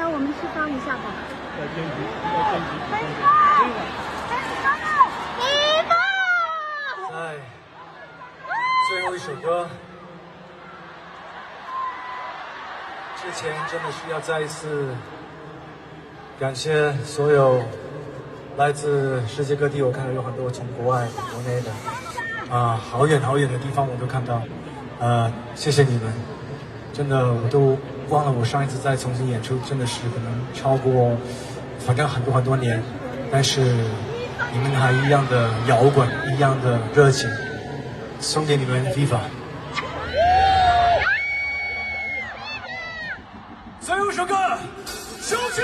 家我们释放一下吧。在最后一首歌之前，真的是要再一次感谢所有来自世界各地，我看到有很多从国外、国内的好远好远的地方我都看到，谢谢你们，真的我都忘了我上一次再重新演出，真的是可能超过反正很多年，但是你们还一样的摇滚，一样的热情，送给你们 Viva。最后一首歌，休息。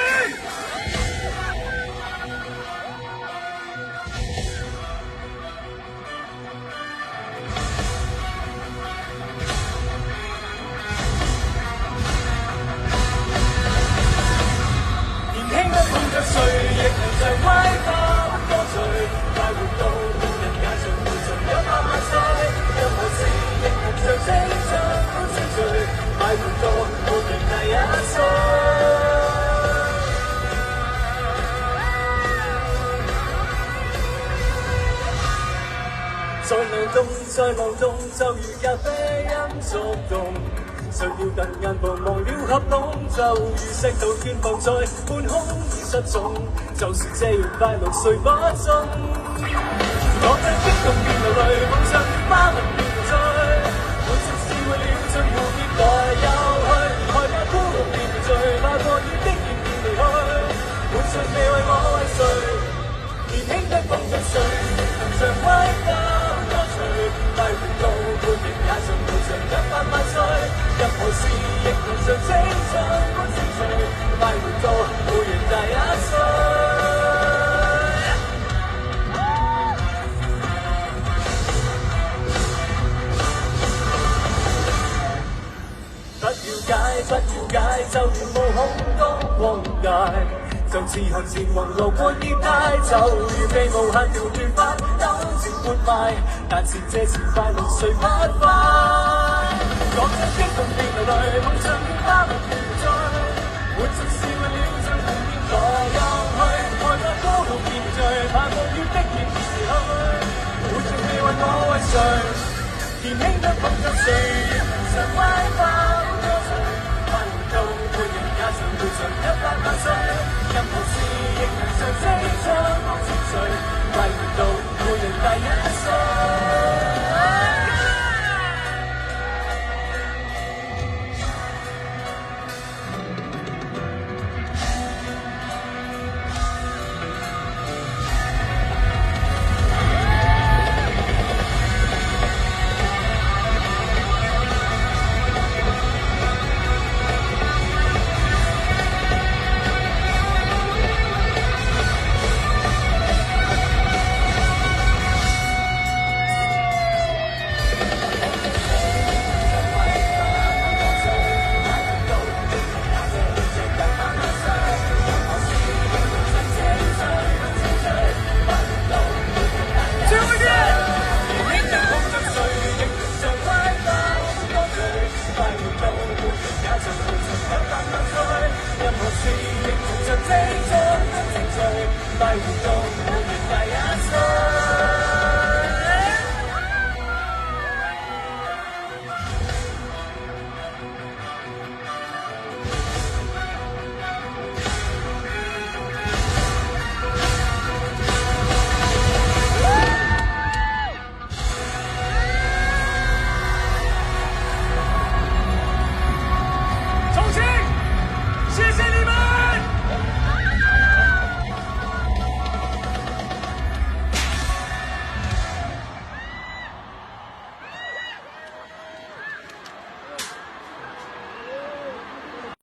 年輕得碰着誰，亦能像威化歌序，快活到每人眼上活盡100萬歲，任何事亦能像青春般清脆，快活到每人第一歲。在浪中，就如咖啡因作動。誰要突眼旁忘了合攏，就如石頭斷放在半空已失蹤，就是這樣快樂誰不中？我將激動變流淚，夢想花紋變無罪，滿足是為了將蝴蝶來又去，害怕孤獨變無罪，怕過於的熱變離去，滿場未為我為誰，年輕得碰着誰，能像威化歌序，快活到半年也像無常100萬歲。任何事亦能像青春般清脆，快活到每人第一歲。不了解，就如無孔當光界，就似看前雲路過熱帶，就如被無限條亂髮兜住活賣，但是這次快樂誰不快？講出激動變流淚，夢想變花紋變無罪，滿足是為了將蝴蝶來又去，害怕孤獨變無罪，怕過於的熱變離去，滿場未為我為誰，年輕得碰着誰。